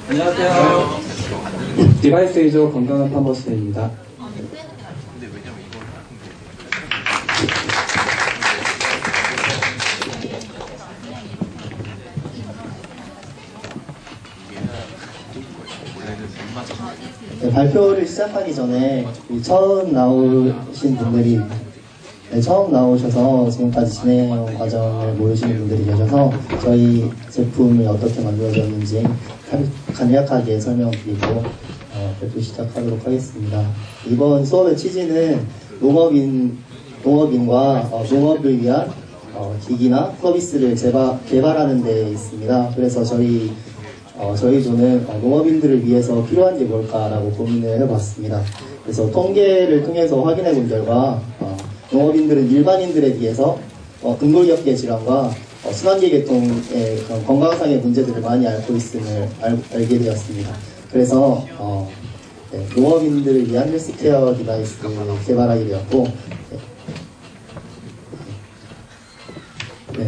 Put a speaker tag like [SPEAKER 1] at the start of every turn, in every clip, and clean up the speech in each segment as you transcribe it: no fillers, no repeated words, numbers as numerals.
[SPEAKER 1] 안녕하세요. 디바이스 위주 건강한 파머스입니다.
[SPEAKER 2] 네, 발표를 시작하기 전에 처음 나오신 분들이 처음 나오셔서 지금까지 진행 과정을 모르시는 분들이 계셔서 저희 제품이 어떻게 만들어졌는지 간략하게 설명드리고 발표 시작하도록 하겠습니다. 이번 수업의 취지는 농업인과 농업을 위한 기기나 서비스를 개발하는 데 있습니다. 그래서 저희 조는 농업인들을 위해서 필요한 게 뭘까라고 고민을 해봤습니다. 그래서 통계를 통해서 확인해 본 결과 농업인들은 일반인들에 비해서 근골격계 질환과 순환계 계통의 그런 건강상의 문제들을 많이 앓고 있음을 알게 되었습니다. 그래서 농업인들을 위한 헬스케어 디바이스 개발하게 되었고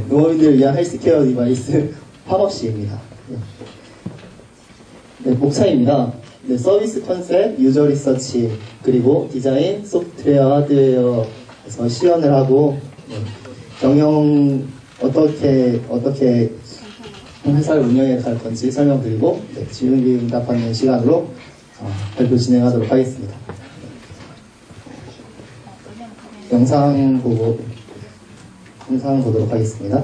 [SPEAKER 2] 농업인들을 위한 헬스케어 디바이스 팝업시입니다. 목차입니다. 서비스 컨셉, 유저 리서치, 그리고 디자인, 소프트웨어, 하드웨어에서 시연을 하고 경영 어떻게 회사를 운영해 갈 건지 설명드리고 질문응답하는 시간으로 발표 진행하도록 하겠습니다. 영상 보도록 하겠습니다.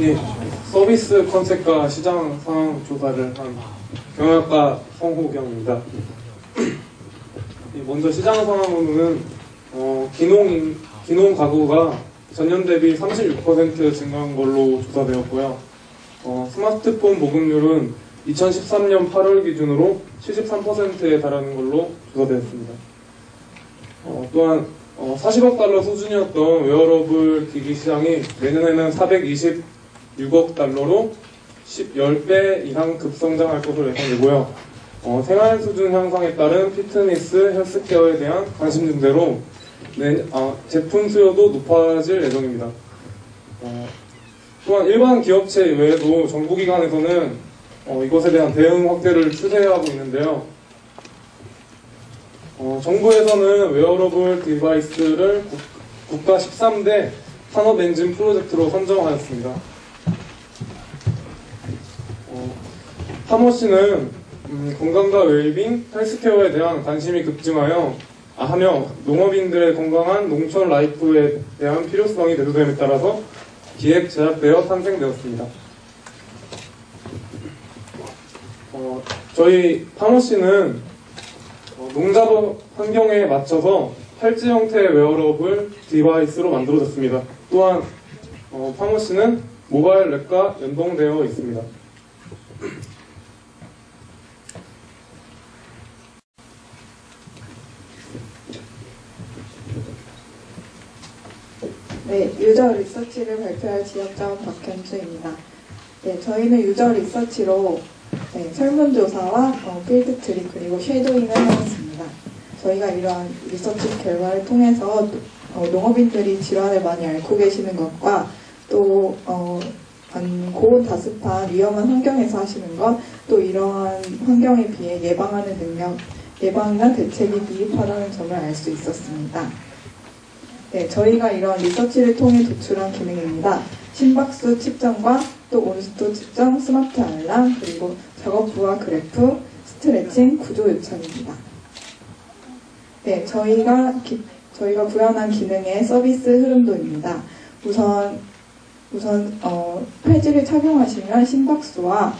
[SPEAKER 3] 예, 서비스 컨셉과 시장 상황 조사를 한 경영학과 성호경입니다. 먼저 시장 상황으로는 기농 가구가 전년 대비 36% 증가한 걸로 조사되었고요. 스마트폰 보급률은 2013년 8월 기준으로 73%에 달하는 걸로 조사되었습니다. 또한 40억 달러 수준이었던 웨어러블 기기 시장이 내년에는 426억 달러로 10배 이상 급성장할 것으로 예상되고요. 생활 수준 향상에 따른 피트니스, 헬스케어에 대한 관심 증대로 제품 수요도 높아질 예정입니다. 또한 일반 기업체 외에도 정부기관에서는 이것에 대한 대응 확대를 추세하고 있는데요. 정부에서는 웨어러블 디바이스를 국가 13대 산업 엔진 프로젝트로 선정하였습니다. 파머시는 건강과 웰빙, 헬스케어에 대한 관심이 급증하며 농업인들의 건강한 농촌 라이프에 대한 필요성이 대두됨에 따라서 기획 제작되어 탄생되었습니다. 저희 파머시는 농작업 환경에 맞춰서 팔찌 형태의 웨어러블 디바이스로 만들어졌습니다. 또한 파머시는 모바일 랩과 연동되어 있습니다.
[SPEAKER 4] 네, 유저 리서치를 발표할 지역자원 박현주입니다. 네, 저희는 유저 리서치로 설문조사와 필드 트리 그리고 쉐도잉을 하였습니다. 저희가 이러한 리서치 결과를 통해서 농업인들이 질환을 많이 앓고 계시는 것과 또 고온 다습한 위험한 환경에서 하시는 것, 또 이러한 환경에 비해 예방하는 능력, 예방이나 대책이 미흡하다는 점을 알 수 있었습니다. 네, 저희가 이런 리서치를 통해 도출한 기능입니다. 심박수 측정과 또 온습도 측정, 스마트 알람, 그리고 작업부와 그래프, 스트레칭, 구조 요청입니다. 네, 저희가 구현한 기능의 서비스 흐름도입니다. 우선 패지를 착용하시면 심박수와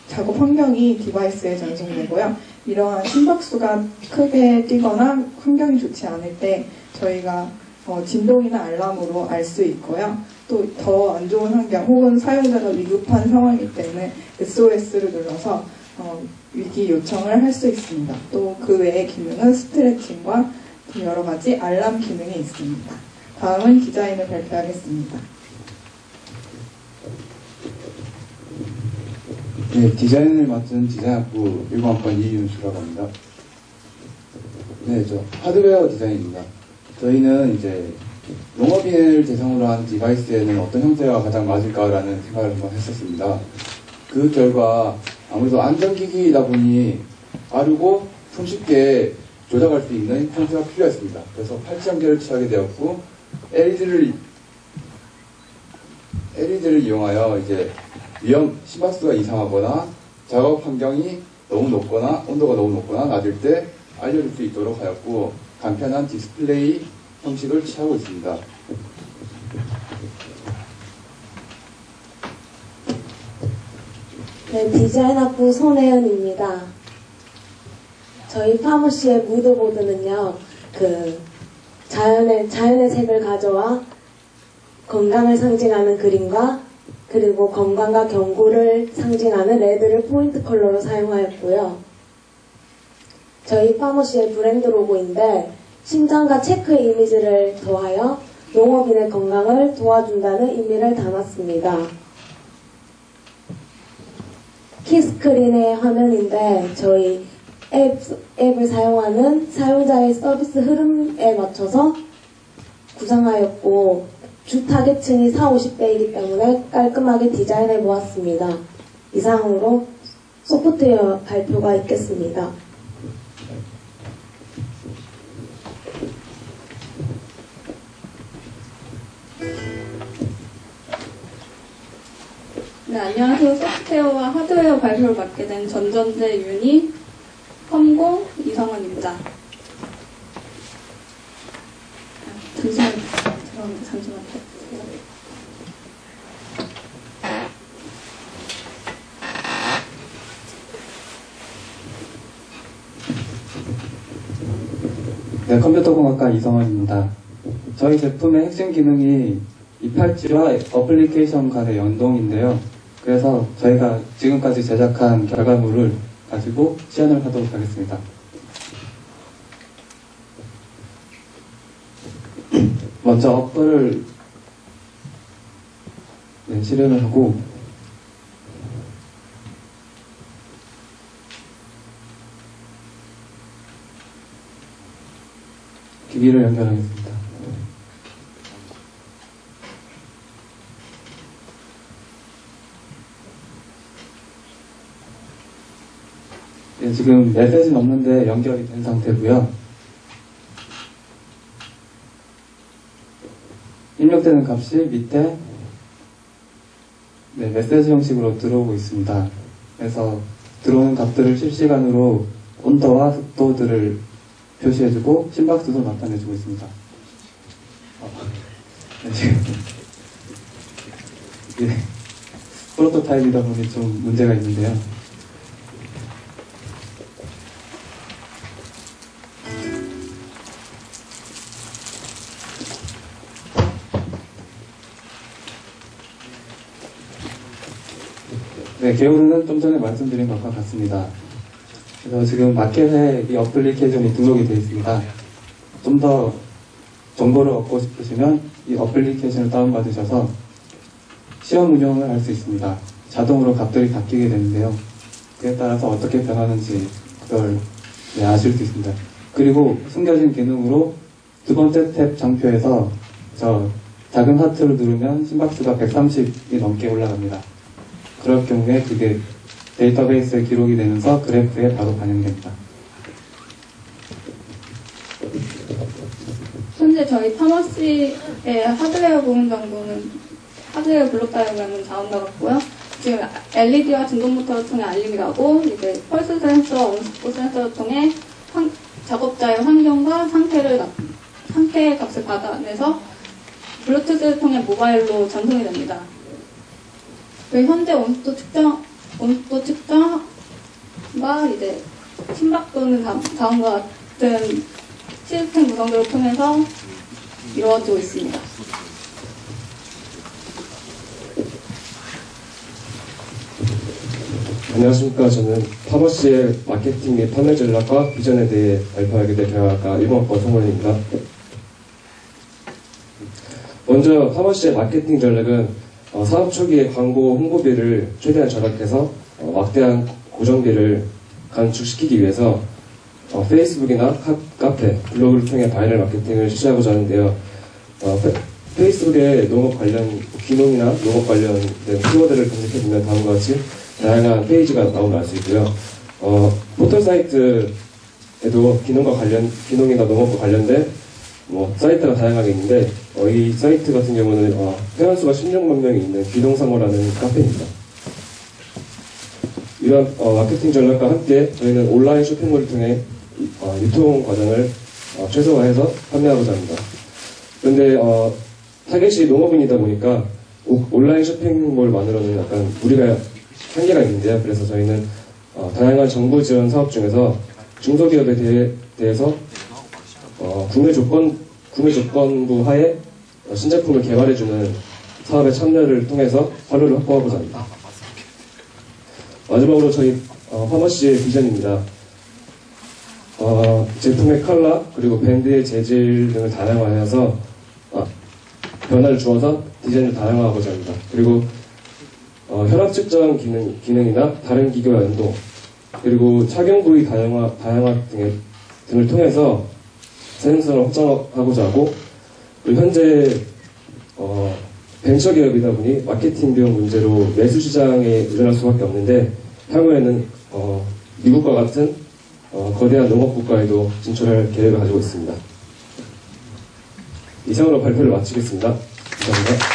[SPEAKER 4] 작업 환경이 디바이스에 전송되고요. 이러한 심박수가 크게 뛰거나 환경이 좋지 않을 때 저희가 진동이나 알람으로 알 수 있고요. 또 더 안 좋은 환경 혹은 사용자가 위급한 상황일 때는 SOS를 눌러서 위기 요청을 할 수 있습니다. 또 그 외의 기능은 스트레칭과 여러 가지 알람 기능이 있습니다. 다음은 디자인을 발표하겠습니다.
[SPEAKER 5] 네, 디자인을 맡은 디자인학부 1학번 이윤수라고 합니다. 네, 저 하드웨어 디자인입니다. 저희는 이제 농업인을 대상으로 한 디바이스에는 어떤 형태가 가장 맞을까라는 생각을 한번 했었습니다. 그 결과 아무래도 안전기기이다 보니 빠르고 손쉽게 조작할 수 있는 형태가 필요했습니다. 그래서 팔찌 형태를 취하게 되었고 LED를 이용하여 이제 심박수가 이상하거나 작업 환경이 너무 높거나 온도가 너무 높거나 낮을 때 알려줄 수 있도록 하였고 간편한 디스플레이 형식을 취하고 있습니다.
[SPEAKER 6] 네, 디자인학부 손혜은입니다. 저희 파머시의 무드보드는요, 자연의 색을 가져와 건강을 상징하는 그림과 그리고 건강과 경고를 상징하는 레드를 포인트 컬러로 사용하였고요. 저희 파머시의 브랜드 로고인데 심장과 체크의 이미지를 더하여 농업인의 건강을 도와준다는 의미를 담았습니다. 키스크린의 화면인데 저희 앱을 사용하는 사용자의 서비스 흐름에 맞춰서 구상하였고 주 타겟층이 40, 50대이기 때문에 깔끔하게 디자인해 보았습니다. 이상으로 소프트웨어 발표가 있겠습니다.
[SPEAKER 7] 네, 안녕하세요. 소프트웨어와 하드웨어 발표를 맡게 된 전전제 유니 컴공 이성원입니다. 잠시만요.
[SPEAKER 1] 네, 컴퓨터공학과 이성원입니다. 저희 제품의 핵심 기능이 이 팔찌와 어플리케이션 간의 연동인데요. 그래서 저희가 지금까지 제작한 결과물을 가지고 시연을 하도록 하겠습니다. 먼저 어플을 실행을 하고 기기를 연결하겠습니다. 네, 지금 메시지는 없는데 연결이 된 상태고요. 입력되는 값이 밑에 메시지 형식으로 들어오고 있습니다. 그래서 들어오는 값들을 실시간으로 온도와 습도들을 표시해주고 심박수도 나타내주고 있습니다. 지금 프로토타입이다 보니 좀 문제가 있는데요. 네, 개요는 좀 전에 말씀드린 것과 같습니다. 그래서 지금 마켓에 이 어플리케이션이 등록이 되어 있습니다. 좀 더 정보를 얻고 싶으시면 이 어플리케이션을 다운받으셔서 시험 운영을 할 수 있습니다. 자동으로 값들이 바뀌게 되는데요. 그에 따라서 어떻게 변하는지 그걸 아실 수 있습니다. 그리고 숨겨진 기능으로 두 번째 탭 장표에서 저 작은 하트를 누르면 심박수가 130이 넘게 올라갑니다. 그럴 경우에 그게 데이터베이스에 기록이 되면서 그래프에 바로 반영됩니다.
[SPEAKER 7] 현재 저희 파머시의 하드웨어 부분 정도는 하드웨어 블록 다이어그램은 다운 받았고요. 지금 LED와 진동 모터를 통해 알림이 가고 이제 펄스 센서와 온스포 센서를 통해 작업자의 환경과 상태의 값을 받아내서 블루투스를 통해 모바일로 전송이 됩니다. 그리고 현재 온도 측정과 이제 심박 또는 다음과 같은 시스템 구성들을 통해서 이루어지고 있습니다.
[SPEAKER 8] 안녕하십니까. 저는 파머시의 마케팅 및 판매 전략과 비전에 대해 발표하게 될 경영학과 1번과 성원입니다. 먼저 파머시의 마케팅 전략은 사업 초기에 광고 홍보비를 최대한 절약해서 막대한 고정비를 감축시키기 위해서 페이스북이나 카페, 블로그를 통해 바이럴 마케팅을 실시하고자 하는데요. 페이스북에 농업 관련 귀농이나 농업 관련된 키워드를 검색해보면 다음과 같이 다양한 페이지가 나오면 알 수 있고요. 포털 사이트에도 귀농이나 농업과 관련된 사이트가 다양하게 있는데 이 사이트 같은 경우는 회원수가 16만 명이 있는 귀농상호라는 카페입니다. 이런 마케팅 전략과 함께 저희는 온라인 쇼핑몰을 통해 유통 과정을 최소화해서 판매하고자 합니다. 그런데 타겟이 농업인이다 보니까 온라인 쇼핑몰만으로는 약간 무리가 한계가 있는데요. 그래서 저희는 다양한 정부 지원 사업 중에서 중소기업에 대해서 구매 조건부 하에 신제품을 개발해주는 사업에 참여를 통해서 활로를 확보하고자 합니다. 마지막으로 저희 파머시의 비전입니다. 제품의 컬러 그리고 밴드의 재질 등을 다양화해서 변화를 주어서 디자인을 다양화하고자 합니다. 그리고 혈압 측정 기능이나 다른 기계와 연동 그리고 착용 부위 다양화 등을 통해서 세능성을 확장하고자 하고 그리고 현재 벤처 기업이다 보니 마케팅 비용 문제로 매수 시장에 의존할 수밖에 없는데 향후에는 미국과 같은 거대한 농업 국가에도 진출할 계획을 가지고 있습니다. 이상으로 발표를 마치겠습니다. 감사합니다.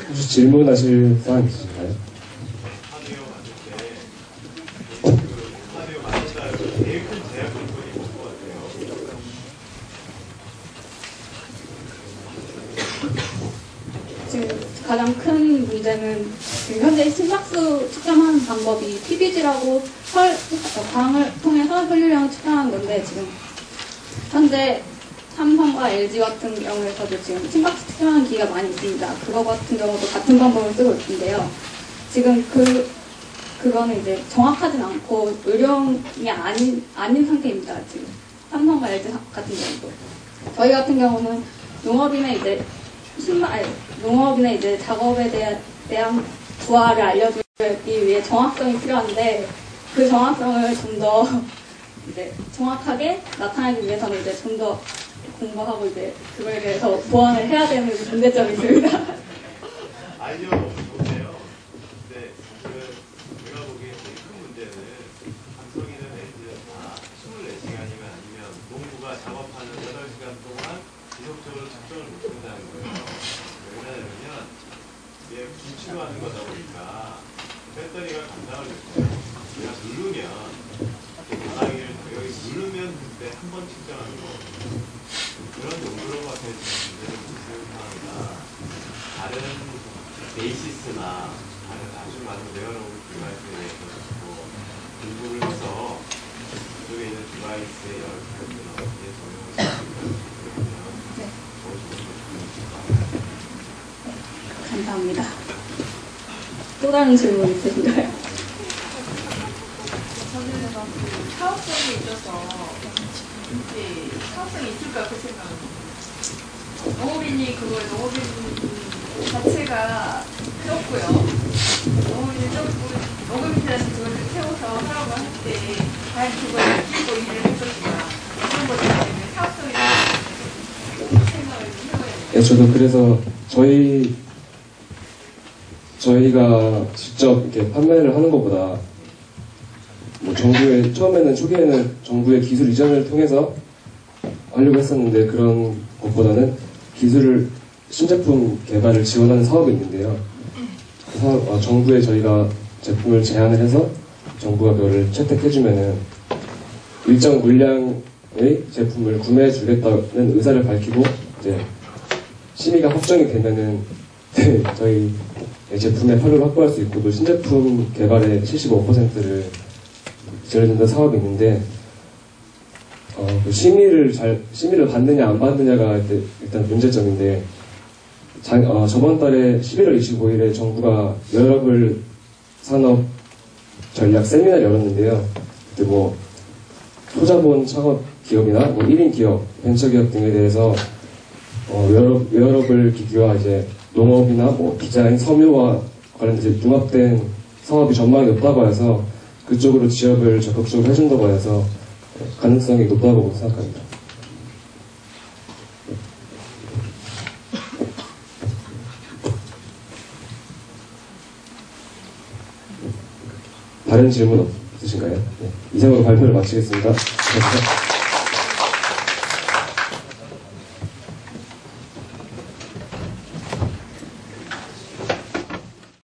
[SPEAKER 8] 혹시 질문하실 사항 있으신가요?
[SPEAKER 7] 지금 가장 큰 문제는 지금 현재 심박수 측정하는 방법이 PBG라고 방을 통해서 혈류량을 측정하는 건데 지금 현재 삼성과 LG 같은 경우에서도 지금 심박수 측정하는 기기가 많이 있습니다. 그거 같은 경우도 같은 방법을 쓰고 있는데요. 지금 그거는 이제 정확하진 않고 의료용이 아닌 상태입니다. 지금 삼성과 LG 같은 경우도 저희 같은 경우는 농업인의 이제 작업에 대한 부하를 알려주기 위해 정확성이 필요한데 그 정확성을 좀 더 이제 정확하게 나타내기 위해서는 이제 좀 더 공부하고 이제 그거에 대해서 보완을 해야 되는 문제점이 있습니다.
[SPEAKER 9] 아니요, 보세요. 근데 제가 보기에 제일 큰 문제는 삼성이나 LG는 다 24시간이면 아니면 농부가 작업하는 8시간 동안 지속적으로 측정을 못한다는 거예요. 왜냐하면 이게 수치로 하는 거다 보니까 배터리가 감당을 못해요. 내가 누르면 바닥을 여기 누르면 그때 한 번 측정하는 거 그런 용도로 같은 문제를 생각합니다. 다른 베이시스나 다른 아주 많은 웨어러블 디바이스에 대해서 공부를 해서 그쪽에 있는 디바이스의 여러 가지를 어떻게 적용을 시키면
[SPEAKER 7] 감사합니다. 또 다른 질문 있으신가요?
[SPEAKER 10] 저는 그 사업성에 있어서 이제 사업성이 있을까 그 생각은 농업인이 그걸 농업인 자체가 적고요. 농업인이 적고 농업인들한테 그걸 세워서 하라고 할 때 과연 그걸 느끼고 일을 할 것인가 그런 것 때문에 사업성에 대해서 생각을 좀 해봐야 돼요.
[SPEAKER 8] 네, 저도 그래서 저희가 직접 이렇게 판매를 하는 것보다 뭐 처음에는 초기에는 정부의 기술 이전을 통해서 하려고 했었는데 그런 것보다는 신제품 개발을 지원하는 사업이 있는데요. 그 사업, 정부에 저희가 제품을 제안을 해서 정부가 그거를 채택해주면은 일정 물량의 제품을 구매해 주겠다는 의사를 밝히고 이제 심의가 확정이 되면은 저희 제품의 판로를 확보할 수 있고 또 신제품 개발의 75%를 지원해준다는 사업이 있는데 그 심의를 받느냐 안 받느냐가 일단 문제점인데 저번 달에 11월 25일에 정부가 웨어러블 산업 전략 세미나를 열었는데요. 그때 뭐 소자본 창업 기업이나 뭐 1인 기업, 벤처기업 등에 대해서 웨어러블 기기와 이제 농업이나 뭐 디자인, 섬유와 관련된 융합된 사업이 전망이 높다고 해서 그쪽으로 지역을 적극적으로 해준다고 해서 가능성이 높다고 생각합니다. 다른 질문 없으신가요? 네. 이상으로 발표를 마치겠습니다. 감사합니다.